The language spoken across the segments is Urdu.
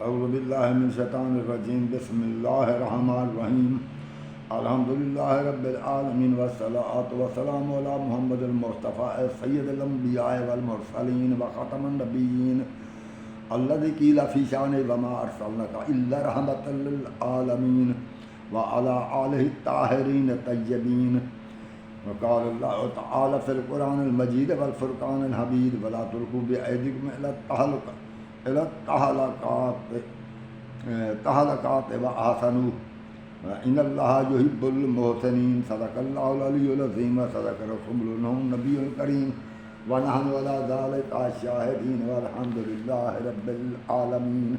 اعوذ باللہ من الشیطان الرجیم بسم اللہ الرحمن الرحیم الحمدللہ رب العالمین والصلاة والسلام علی محمد المصطفیٰ سید الانبیاء والمرسلین وخاتم النبیین الذی قیل فی شانہ وما ارسلناک الا رحمۃ للعالمین وعلی آلہ الطاہرین الطیبین وقال اللہ تعالی فی القرآن المجید والفرقان الحمید ولا تلقوا بأیدیکم الی التہلکات واحسنوا ان اللہ یحب المحسنین صدق اللہ العلی العظیم صدق رسولہ النبی الکریم ونحن علی ذلک شاہدین والحمد للہ رب العالمین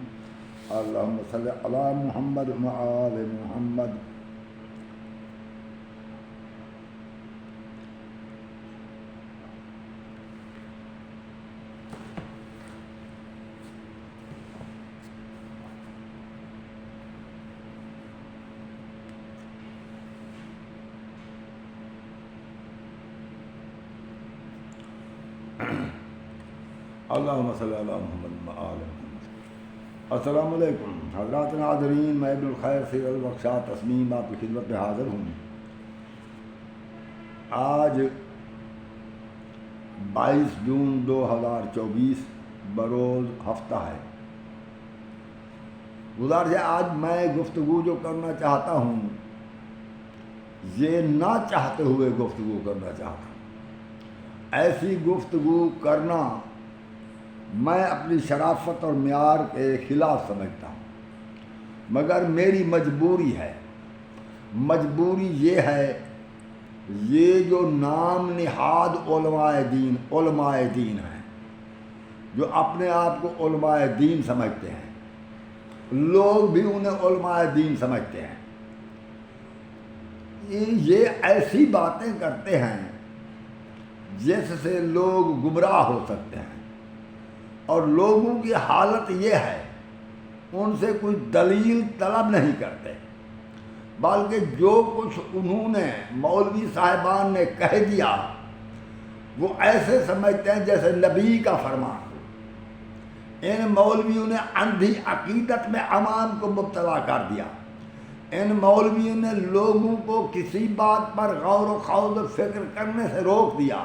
اللہم صل علی محمد وآل محمد. اللہم صلی علی محمد وآل محمد. السلام علیکم حضرات ناظرین، میں ابن الخیر سید البخشا تسنیم آپ کی خدمت میں حاضر ہوں. آج 22 جون 2024 بروز ہفتہ ہے. گزارش ہے آج میں گفتگو جو کرنا چاہتا ہوں یہ نہ چاہتے ہوئے گفتگو کرنا چاہتا ہوں. ایسی گفتگو کرنا میں اپنی شرافت اور معیار کے خلاف سمجھتا ہوں، مگر میری مجبوری ہے. مجبوری یہ ہے، یہ جو نام نہاد علماء دین ہیں، جو اپنے آپ کو علماء دین سمجھتے ہیں، لوگ بھی انہیں علماء دین سمجھتے ہیں، یہ ایسی باتیں کرتے ہیں جس سے لوگ گمراہ ہو سکتے ہیں. اور لوگوں کی حالت یہ ہے، ان سے کوئی دلیل طلب نہیں کرتے، بلکہ جو کچھ انہوں نے مولوی صاحبان نے کہہ دیا وہ ایسے سمجھتے ہیں جیسے نبی کا فرمان. ان مولویوں نے اندھی عقیدت میں عوام کو مبتلا کر دیا. ان مولویوں نے لوگوں کو کسی بات پر غور و خوض و فکر کرنے سے روک دیا.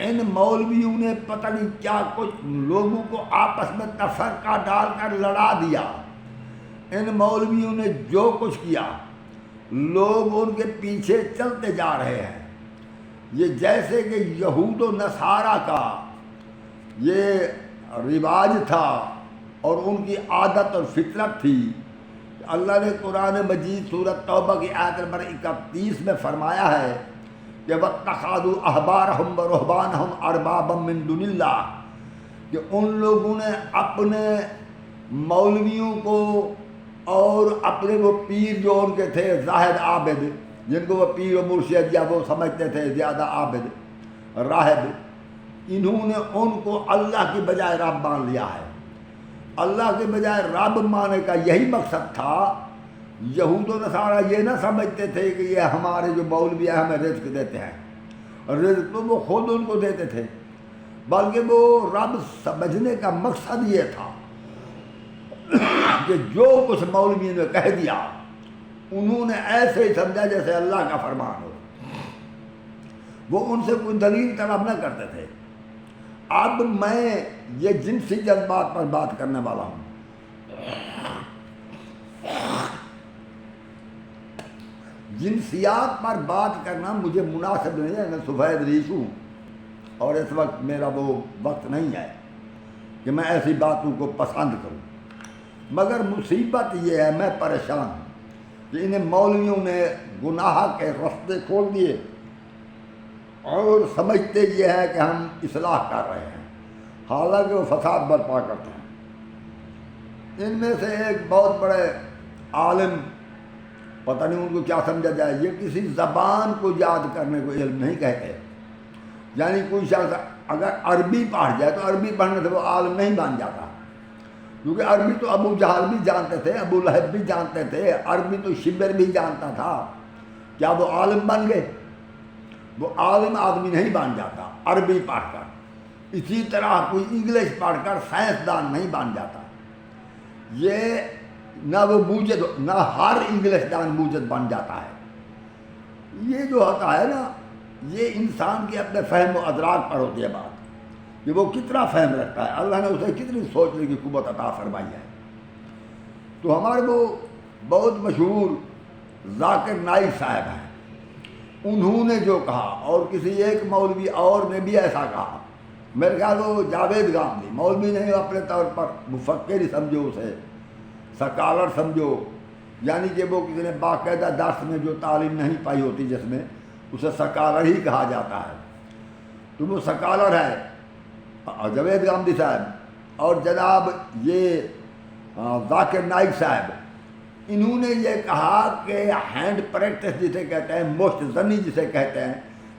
ان مولویوں نے پتہ نہیں کیا کچھ لوگوں کو آپس میں تفرقہ ڈال کر لڑا دیا. ان مولویوں نے جو کچھ کیا لوگ ان کے پیچھے چلتے جا رہے ہیں. یہ جیسے کہ یہود و نصارہ کا یہ رواج تھا اور ان کی عادت اور فطرت تھی. اللہ نے قرآن مجید سورۃ توبہ کی آیت نمبر 31 میں فرمایا ہے کہ وَاتَّخَذُوا أَحْبَارَهُمْ وَرُهْبَانَهُمْ أَرْبَابًا مِّن دُونِ اللَّهِ، کہ ان لوگوں نے اپنے مولویوں کو اور اپنے وہ پیر جو ان کے تھے زاہد عابد، جن کو وہ پیر و مرشد یا وہ سمجھتے تھے زیادہ عابد راہب، انہوں نے ان کو اللہ کی بجائے رب مان لیا ہے. اللہ کے بجائے رب ماننے کا یہی مقصد تھا. یہود و نصارہ یہ نہ سمجھتے تھے کہ یہ ہمارے جو مولوی ہیں ہمیں رزق دیتے ہیں، رزق تو وہ خود ان کو دیتے تھے، بلکہ وہ رب سمجھنے کا مقصد یہ تھا کہ جو کچھ مولوی نے کہہ دیا انہوں نے ایسے ہی سمجھا جیسے اللہ کا فرمان ہو. وہ ان سے کوئی دلیل طلب نہ کرتے تھے. اب میں یہ جنسی جذبات پر بات کرنے والا ہوں. جنسیات پر بات کرنا مجھے مناسب نہیں ہے. میں سفید ریش ہوں اور اس وقت میرا وہ وقت نہیں ہے کہ میں ایسی باتوں کو پسند کروں. مگر مصیبت یہ ہے، میں پریشان ہوں کہ انہیں مولویوں نے گناہ کے رستے کھول دیے اور سمجھتے یہ ہے کہ ہم اصلاح کر رہے ہیں، حالانکہ وہ فساد برپا کرتے ہیں. ان میں سے ایک بہت بڑے عالم، پتہ نہیں ان کو کیا سمجھا جائے، یہ کسی زبان کو یاد کرنے کو علم نہیں کہتے. یعنی کوئی شخص اگر عربی پڑھ جائے تو عربی پڑھنے سے وہ عالم نہیں بن جاتا، کیونکہ عربی تو ابو جہل بھی جانتے تھے، ابو لہب بھی جانتے تھے، عربی تو شبر بھی جانتا تھا. کیا وہ عالم بن گئے؟ وہ عالم آدمی نہیں بن جاتا عربی پڑھ کر. اسی طرح کوئی انگلش پڑھ کر سائنسدان نہیں بن جاتا. یہ نہ وہ موجد، نہ ہر انگلش دان موجد بن جاتا ہے۔ یہ جو ہوتا ہے نا، یہ انسان کے اپنے فہم و ادراک پر ہوتی ہے بات کہ وہ کتنا فہم رکھتا ہے، اللہ نے اسے کتنی سوچنے کی قوت عطا فرمائی ہے۔ تو ہمارے وہ بہت مشہور ذاکر نائک صاحب ہیں، انہوں نے جو کہا، اور کسی ایک مولوی اور نے بھی ایسا کہا، میرے خیال وہ جاوید گامدی، مولوی نہیں اپنے طور پر مفکر ہی سمجھو اسے، سکالر سمجھو، یعنی کہ وہ کسی نے باقاعدہ درس میں جو تعلیم نہیں پائی ہوتی جس میں، اسے سکالر ہی کہا جاتا ہے۔ تو وہ سکالر ہے جاوید گامدی صاحب، اور جناب یہ ذاکر نائک صاحب، انہوں نے یہ کہا کہ ہینڈ پریکٹس جسے کہتے ہیں، مشت زنی جسے کہتے ہیں،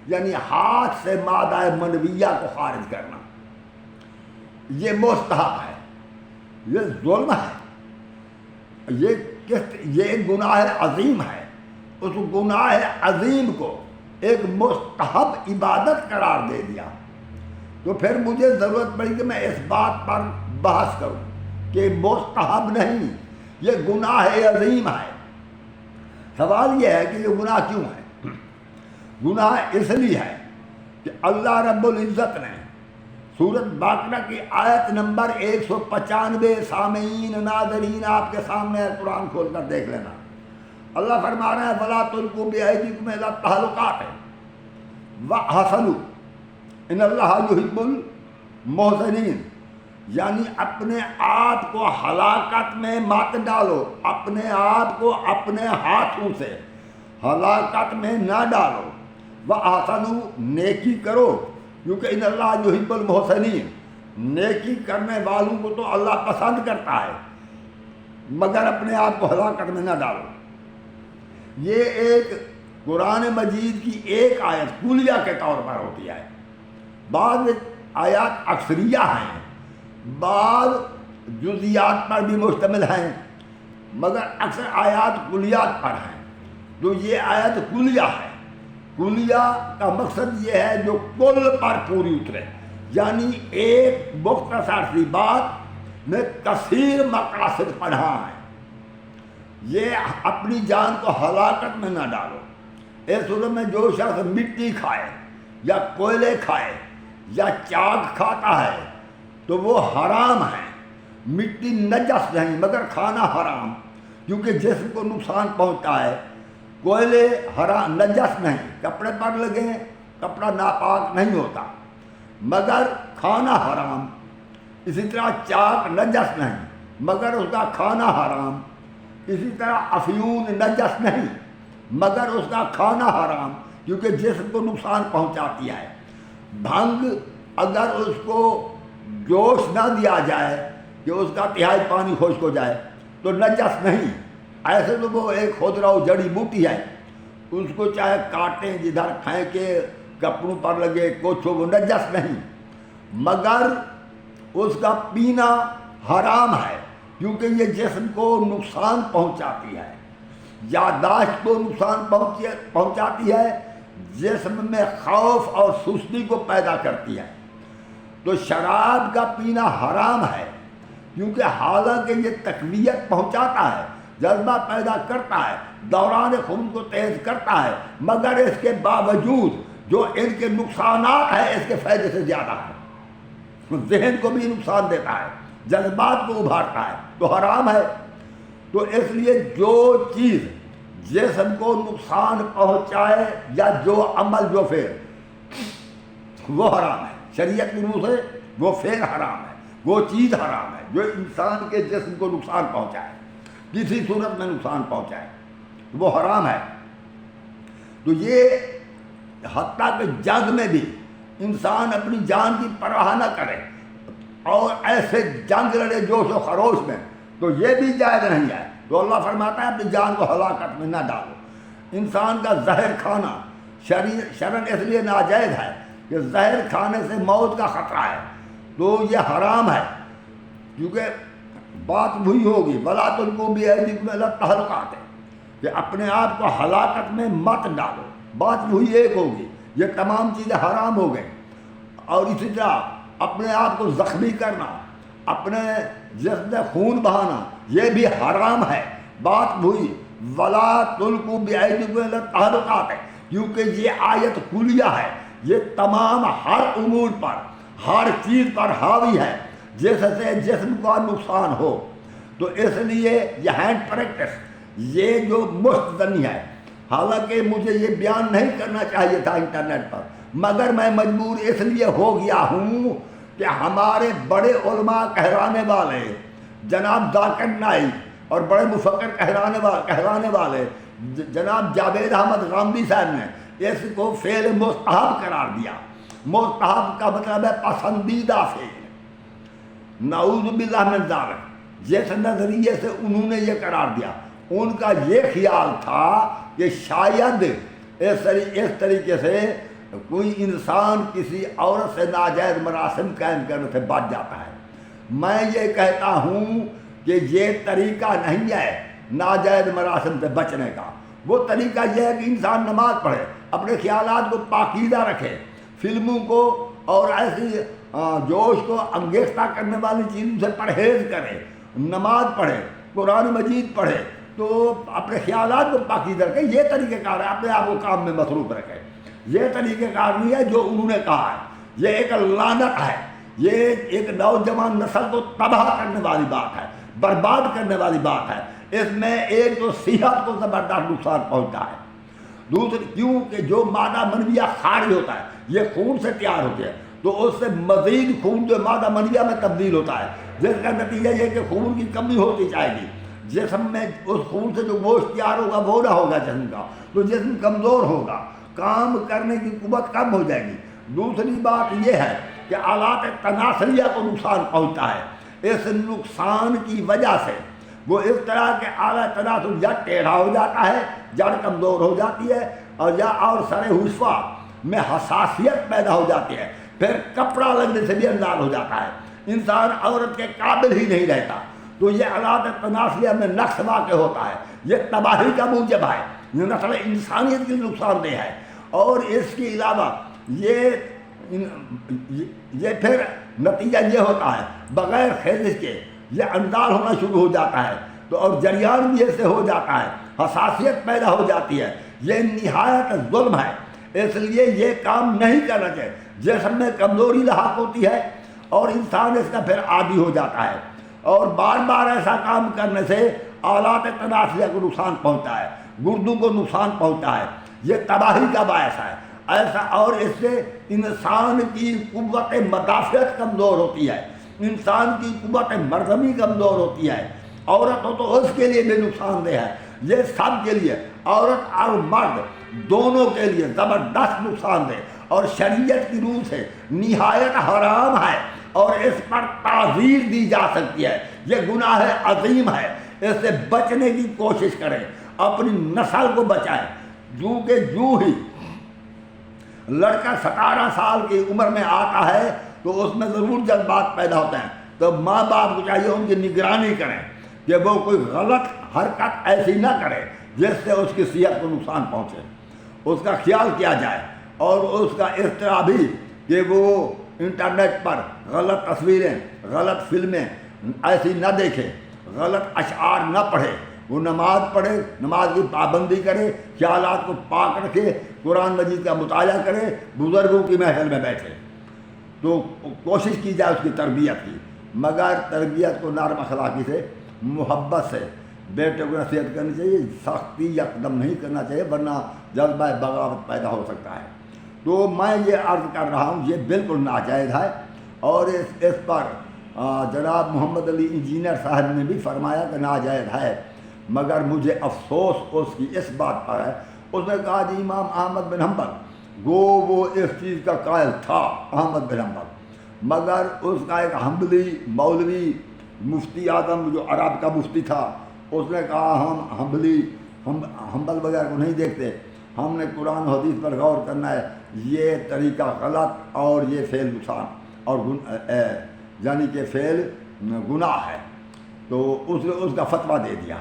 یعنی ہاتھ سے مادہ منویہ کو خارج کرنا، یہ مستحب ہے، یہ ظلم ہے، یہ گناہ عظیم ہے۔ اس گناہ عظیم کو ایک مستحب عبادت قرار دے دیا، تو پھر مجھے ضرورت پڑی کہ میں اس بات پر بحث کروں کہ مستحب نہیں، یہ گناہ عظیم ہے۔ سوال یہ ہے کہ یہ گناہ کیوں ہے؟ گناہ اس لیے ہے کہ اللہ رب العزت نے سورۃ بقرہ کی آیت نمبر 195، سامعین ناظرین آپ کے سامنے ہے، قرآن کھول کر دیکھ لینا، اللہ فرما رہے ہیں وَلَا تُلْقُوا بِأَيْدِيكُمْ إِلَى التَّهْلُكَةِ وَأَحْسِنُوا إِنَّ اللَّهَ يُحِبُّ الْمُحْسِنِينَ، یعنی اپنے آپ کو ہلاکت میں مت ڈالو، اپنے آپ کو اپنے ہاتھوں سے ہلاکت میں نہ ڈالو، وَأَحْسِنُوا نیکی کرو، کیونکہ ان اللہ یحب المحسنین، نیکی کرنے والوں کو تو اللہ پسند کرتا ہے، مگر اپنے آپ کو ہلاکت میں نہ ڈالو۔ یہ ایک قرآن مجید کی ایک آیت کلیہ کے طور پر ہوتی ہے، بعض آیات اکثریہ ہیں، بعض جزیات پر بھی مشتمل ہیں، مگر اکثر آیات کلیات پر ہیں۔ تو یہ آیت کلیہ ہے، کلیہ کا مقصد یہ ہے جو کل پر پوری اترے، یعنی ایک مختصر سی بات میں کثیر مقاصد پنہاں ہیں۔ یہ اپنی جان کو ہلاکت میں نہ ڈالو۔ اس صورت میں جو شخص مٹی کھائے یا کوئلے کھائے یا چاک کھاتا ہے تو وہ حرام ہے۔ مٹی نجس نہیں مگر کھانا حرام، کیونکہ جسم کو نقصان پہنچتا ہے۔ کوئلے حرام نجس نہیں، کپڑے پر لگیں کپڑا ناپاک نہیں ہوتا، مگر کھانا حرام۔ اسی طرح چاک نجس نہیں مگر اس کا کھانا حرام۔ اسی طرح افیون نجس نہیں مگر اس کا کھانا حرام، کیونکہ جسم کو نقصان پہنچاتی ہے۔ بھنگ اگر اس کو جوش نہ دیا جائے کہ اس کا تہائی پانی خشک ہو جائے تو نجس نہیں۔ ایسے تو وہ ایک خودرو جڑی بوٹی ہے، اس کو چاہے کاٹیں، جدھر پھینکے، کپڑوں پر لگے، کچھ ہو، وہ نجس نہیں، مگر اس کا پینا حرام ہے، کیونکہ یہ جسم کو نقصان پہنچاتی ہے، یادداشت کو نقصان پہنچاتی ہے، جسم میں خوف اور سستی کو پیدا کرتی ہے۔ تو شراب کا پینا حرام ہے، کیونکہ حالانکہ یہ تقویت پہنچاتا ہے، جذبہ پیدا کرتا ہے، دوران خون کو تیز کرتا ہے، مگر اس کے باوجود جو ان کے نقصانات ہیں اس کے فائدے سے زیادہ ہے۔ ذہن کو بھی نقصان دیتا ہے، جذبات کو ابھارتا ہے، تو حرام ہے۔ تو اس لیے جو چیز جسم کو نقصان پہنچائے یا جو عمل جو فعل وہ حرام ہے، شریعت کی روح سے وہ فعل حرام ہے، وہ چیز حرام ہے جو انسان کے جسم کو نقصان پہنچائے، کسی صورت میں نقصان پہنچائے، وہ حرام ہے۔ تو یہ حتیٰ کہ جنگ میں بھی انسان اپنی جان کی پرواہ نہ کرے اور ایسے جنگ لڑے جوش و خروش میں، تو یہ بھی جائز نہیں ہے۔ تو اللہ فرماتا ہے اپنی جان کو ہلاکت میں نہ ڈالو۔ انسان کا زہر کھانا شرعاً اس لیے ناجائز ہے کہ زہر کھانے سے موت کا خطرہ ہے، تو یہ حرام ہے، کیونکہ بات وہی ہوگی وَلَا تُلْقُوا بِأَيْدِيكُمْ إِلَى التَّهْلُكَةِ، کہ اپنے آپ کو ہلاکت میں مت ڈالو، بات وہی ایک ہوگی، یہ تمام چیزیں حرام ہو گئیں۔ اور اسی طرح اپنے آپ کو زخمی کرنا، اپنے جسم میں خون بہانا یہ بھی حرام ہے. بات ہوئی ولا تلقوا بأیدیکم الی التہلکات ہے، کیونکہ یہ آیت کلیہ ہے، یہ تمام ہر امور پر، ہر چیز پر حاوی ہے جس سے جسم کا نقصان ہو. تو اس لیے یہ ہینڈ پریکٹس یہ جو مستدنی ہے، حالانکہ مجھے یہ بیان نہیں کرنا چاہیے تھا انٹرنیٹ پر، مگر میں مجبور اس لیے ہو گیا ہوں کہ ہمارے بڑے علماء کہلانے والے جناب ذاکر نائک اور بڑے مفکر کہلانے والے جناب جاوید احمد غامدی صاحب نے اس کو فعل مستحب قرار دیا. مستحب کا مطلب ہے پسندیدہ فعل. نعوذ باللہ من ذالک. جس نظریے سے انہوں نے یہ قرار دیا، ان کا یہ خیال تھا کہ شاید اس طریقے سے کوئی انسان کسی عورت سے ناجائز مراسم قائم کرنے سے بچ جاتا ہے. میں یہ کہتا ہوں کہ یہ طریقہ نہیں ہے ناجائز مراسم سے بچنے کا. وہ طریقہ یہ ہے کہ انسان نماز پڑھے، اپنے خیالات کو پاکیزہ رکھے، فلموں کو اور ایسی جوش کو انگیختہ کرنے والی چیزوں سے پرہیز کرے، نماز پڑھے، قرآن مجید پڑھے، تو اپنے خیالات کو پاکیزہ رکھے. یہ طریقہ کار ہے، اپنے آپ کو کام میں مصروف رکھے. یہ طریقہ کار نہیں ہے جو انہوں نے کہا ہے. یہ ایک لعنت ہے، یہ ایک نوجوان نسل کو تباہ کرنے والی بات ہے، برباد کرنے والی بات ہے. اس میں ایک تو صحت کو زبردست نقصان پہنچتا ہے. دوسری کیونکہ جو مادہ منویہ خارج ہوتا ہے یہ خون سے تیار ہوتے ہیں، تو اس سے مزید خون جو مادہ منویہ میں تبدیل ہوتا ہے، جس کا نتیجہ یہ کہ خون کی کمی ہوتی جائے گی. جسم میں اس خون سے جو گوشت تیار ہوگا وہ نہ ہوگا جسم کا، تو جسم کمزور ہوگا، کام کرنے کی قوت کم ہو جائے گی. دوسری بات یہ ہے کہ آلات تناسلیہ کو نقصان پہنچتا ہے. اس نقصان کی وجہ سے وہ اس طرح کے اعلیٰ تناسل یا ٹیڑھا ہو جاتا ہے، جڑ کمزور ہو جاتی ہے، اور سر حصہ میں حساسیت پیدا ہو جاتی ہے. پھر کپڑا لگنے سے بھی انداز ہو جاتا ہے، انسان عورت کے قابل ہی نہیں رہتا. تو یہ آلات تناسلیہ میں نقص واقع ہوتا ہے، یہ تباہی کا موجب ہے، یہ نسل انسانیت کے لیے نقصان دہ ہے. اور اس کے علاوہ یہ پھر نتیجہ یہ ہوتا ہے بغیر خیزش کے یہ انداز ہونا شروع ہو جاتا ہے، تو اور جریان بھی ایسے ہو جاتا ہے، حساسیت پیدا ہو جاتی ہے. یہ نہایت ظلم ہے، اس لیے یہ کام نہیں کرنا چاہیے. جسم میں کمزوری لاحق ہوتی ہے اور انسان اس کا پھر عادی ہو جاتا ہے، اور بار بار ایسا کام کرنے سے آلات تناسلیہ کو نقصان پہنچتا ہے، گردوں کو نقصان پہنچتا ہے. یہ تباہی کا باعث ہے ایسا. اور اس سے انسان کی قوت مدافعت کمزور ہوتی ہے، انسان کی قوت مردمی کمزور ہوتی ہے. عورت ہو تو اس کے لیے بھی نقصان دہ ہے. یہ سب کے لیے، عورت اور مرد دونوں کے لیے زبردست نقصان دہ، اور شریعت کی روح سے نہایت حرام ہے، اور اس پر تعزیر دی جا سکتی ہے. یہ گناہ عظیم ہے، اس سے بچنے کی کوشش کریں، اپنی نسل کو بچائیں. جو ہی لڑکا 17 سال کی عمر میں آتا ہے تو اس میں ضرور جذبات پیدا ہوتے ہیں، تو ماں باپ کو چاہیے ان کی نگرانی کریں کہ وہ کوئی غلط حرکت ایسی نہ کرے جس سے اس کی صحت کو نقصان پہنچے. اس کا خیال کیا جائے، اور اس کا اس طرح بھی کہ وہ انٹرنیٹ پر غلط تصویریں، غلط فلمیں ایسی نہ دیکھے، غلط اشعار نہ پڑھے. وہ نماز پڑھے، نماز کی پابندی کرے، خیالات کو پاک رکھے، قرآن مجید کا مطالعہ کرے، بزرگوں کی محفل میں بیٹھے. تو کوشش کی جائے اس کی تربیت کی، مگر تربیت کو نرم اخلاقی سے، محبت سے بیٹے کو نصیحت کرنی چاہیے. سختی یکدم نہیں کرنا چاہیے، ورنہ جذبہ بغاوت پیدا ہو سکتا ہے. تو میں یہ عرض کر رہا ہوں یہ بالکل ناجائز ہے. اور اس پر جناب محمد علی انجینئر صاحب نے بھی فرمایا کہ ناجائز ہے، مگر مجھے افسوس اس کی اس بات پر ہے. اس نے کہا جی امام احمد بن حنبل گو وہ اس چیز کا قائل تھا، احمد بن حنبل، مگر اس کا ایک حنبلی مولوی مفتی اعظم جو عرب کا مفتی تھا، اس نے کہا ہم حنبل وغیرہ کو نہیں دیکھتے، ہم نے قرآن و حدیث پر غور کرنا ہے. یہ طریقہ غلط اور یہ فعل نقصان اور یعنی کہ فعل گناہ ہے. تو اس نے اس کا فتویٰ دے دیا.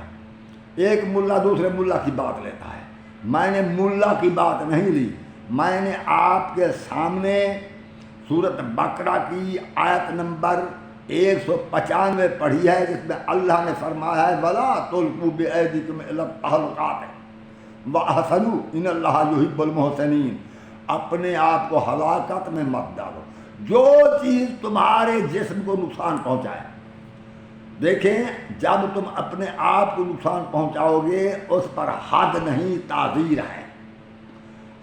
ایک ملا دوسرے ملا کی بات لیتا ہے. میں نے ملا کی بات نہیں لی، میں نے آپ کے سامنے سورۃ بقرہ کی آیت نمبر 195 پڑھی ہے جس میں اللہ نے فرمایا ہے وَلَا تُلْقُوا بِأَيْدِيكُمْ إِلَى التَّهْلُكَةِ وَأَحْسِنُوا إِنَّ اللَّهَ يُحِبُّ الْمُحْسِنِينَ۔ اپنے آپ کو ہلاکت میں مت ڈالو، جو چیز تمہارے جسم کو نقصان پہنچائے۔ دیکھیں جب تم اپنے آپ کو نقصان پہنچاؤ گے اس پر حد نہیں، تعزیر ہے۔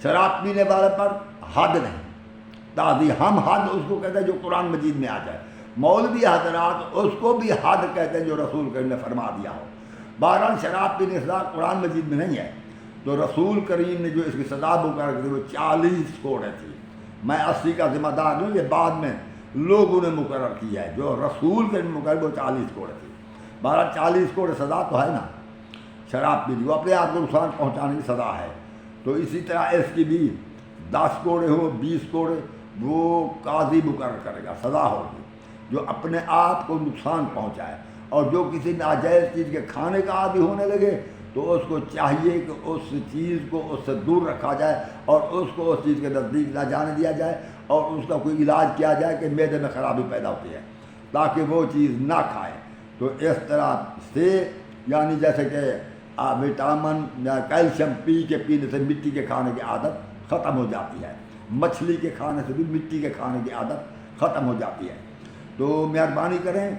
شراب پینے والے پر حد نہیں، تعزیر۔ ہم حد اس کو کہتے ہیں جو قرآن مجید میں آ جائے، مولوی حضرات اس کو بھی حد کہتے ہیں جو رسول کریم نے فرما دیا ہو۔ بہرحال شراب پینے کی سزا قرآن مجید میں نہیں ہے، تو رسول کریم نے جو اس کی سزا مقرر کی وہ 40 کوڑے تھی۔ میں 80 کا ذمہ دار ہوں، یہ بعد میں لوگوں نے مقرر کیا ہے، جو رسول کے مقرر وہ 40 کوڑے تھی۔ بہرحال 40 کوڑے سزا تو ہے نا شراب پی لی، وہ اپنے آپ کو نقصان پہنچانے کی سزا ہے۔ تو اسی طرح اس کی بھی 10 کوڑے ہو 20 کوڑے وہ قاضی مقرر کرے گا، سزا ہوگی جو اپنے آپ کو نقصان پہنچائے۔ اور جو کسی ناجائز چیز کے کھانے کا عادی ہونے لگے تو اس کو چاہیے کہ اس چیز کو اس سے دور رکھا جائے اور اس کو اس چیز کے نزدیک نہ جانے دیا جائے، اور اس کا کوئی علاج کیا جائے کہ معدے میں خرابی پیدا ہوتی ہے تاکہ وہ چیز نہ کھائے۔ تو اس طرح سے یعنی جیسے کہ وٹامن یا کیلشیم پی کے پینے سے مٹی کے کھانے کی عادت ختم ہو جاتی ہے، مچھلی کے کھانے سے بھی مٹی کے کھانے کی عادت ختم ہو جاتی ہے۔ تو مہربانی کریں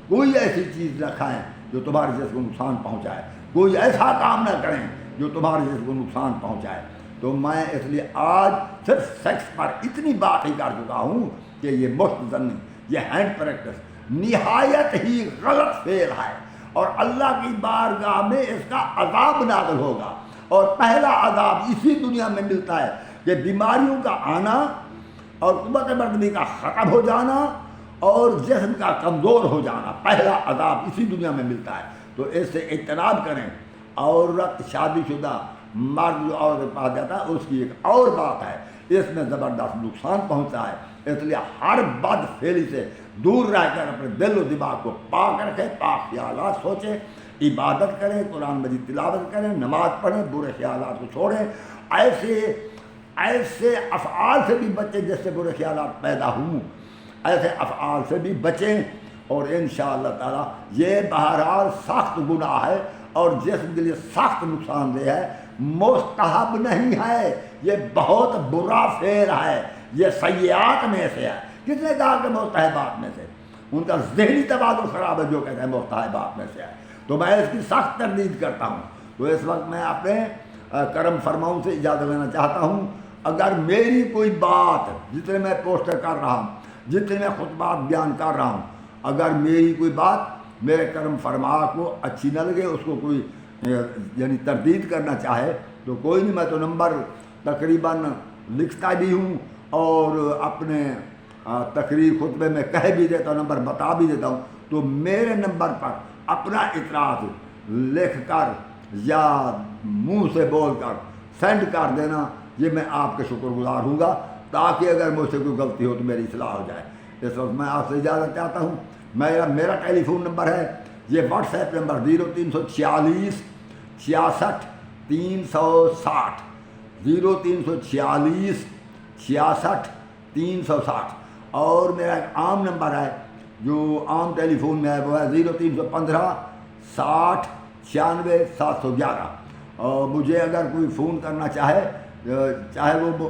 کوئی ایسی چیز نہ کھائیں جو تمہارے جسم کو نقصان پہنچائے، کوئی ایسا کام نہ کریں جو تمہارے جسم کو نقصان پہنچائے۔ تو میں اس لیے آج صرف سیکس پر اتنی بات ہی کر چکا ہوں کہ یہ مستظن، یہ ہینڈ پریکٹس نہایت ہی غلط فعل ہے، اور اللہ کی بارگاہ میں اس کا عذاب نازل ہوگا۔ اور پہلا عذاب اسی دنیا میں ملتا ہے کہ بیماریوں کا آنا اور قوت برداری کا ختم ہو جانا اور جسم کا کمزور ہو جانا، پہلا عذاب اسی دنیا میں ملتا ہے۔ تو اس سے اجتناب کریں۔ عورت شادی شدہ مرد جو عورت کے پاس جاتا ہے اس کی ایک اور بات ہے، اس میں زبردست نقصان پہنچتا ہے، اس لیے ہر بد فعلی سے دور رہ کر اپنے دل و دماغ کو پاک رکھیں، پاک خیالات سوچیں، عبادت کریں، قرآن مجید تلاوت کریں، نماز پڑھیں، برے خیالات کو چھوڑیں، ایسے افعال سے بھی بچیں جس سے برے خیالات پیدا ہوں، ایسے افعال سے بھی بچیں۔ اور انشاءاللہ تعالیٰ یہ بہرحال سخت گناہ ہے اور جسم کے لیے سخت نقصان دہ ہے، مستحب نہیں ہے، یہ بہت برا فعل ہے، یہ سیئات میں سے ہے۔ کس نے کہا کہ مستحبات میں سے؟ ان کا ذہنی توازن خراب ہے جو کہتے ہیں مستحبات میں سے ہے۔ تو میں اس کی سخت تردید کرتا ہوں۔ تو اس وقت میں اپنے کرم فرماؤں سے اجازت لینا چاہتا ہوں۔ اگر میری کوئی بات جتنے میں پوسٹر کر رہا ہوں، جتنے میں خطبات بیان کر رہا ہوں، اگر میری کوئی بات میرے کرم فرما کو اچھی نہ لگے، اس کو کوئی یعنی تردید کرنا چاہے تو کوئی نہیں، میں تو نمبر تقریباً لکھتا بھی ہوں اور اپنے تقریر خطبے میں کہہ بھی دیتا ہوں، نمبر بتا بھی دیتا ہوں۔ تو میرے نمبر پر اپنا اعتراض لکھ کر یا منہ سے بول کر سینڈ کر دینا، یہ میں آپ کے شکر گزار ہوں گا، تاکہ اگر مجھ سے کوئی غلطی ہو تو میری اصلاح ہو جائے۔ اس وقت میں آپ سے اجازت چاہتا ہوں۔ میرا ٹیلی فون نمبر ہے، یہ واٹس ایپ نمبر 0346 66 360 0346 66 360۔ اور میرا ایک عام نمبر ہے جو عام ٹیلی فون میں ہے، وہ ہے 0315 60 96 711۔ اور مجھے اگر کوئی فون کرنا چاہے وہ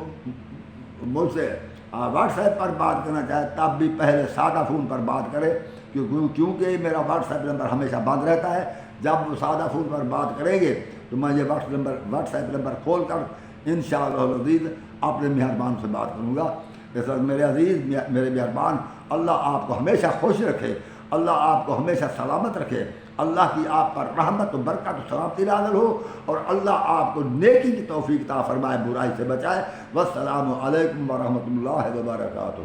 مجھ سے واٹس ایپ پر بات کرنا چاہے تب بھی پہلے سادہ فون پر بات کرے، کیونکہ میرا واٹس ایپ نمبر ہمیشہ بند رہتا ہے۔ جب وہ سادہ فون پر بات کریں گے تو میں یہ واٹس ایپ نمبر کھول کر انشاءاللہ العزیز اپنے مہربان سے بات کروں گا۔ اس وقت میرے عزیز، میرے مہربان، اللہ آپ کو ہمیشہ خوش رکھے، اللہ آپ کو ہمیشہ سلامت رکھے، اللہ کی آپ پر رحمت و برکت و سلامتی نازل ہو، اور اللہ آپ کو نیکی کی توفیق عطا فرمائے، برائی سے بچائے۔ والسلام علیکم ورحمۃ اللہ وبرکاتہ۔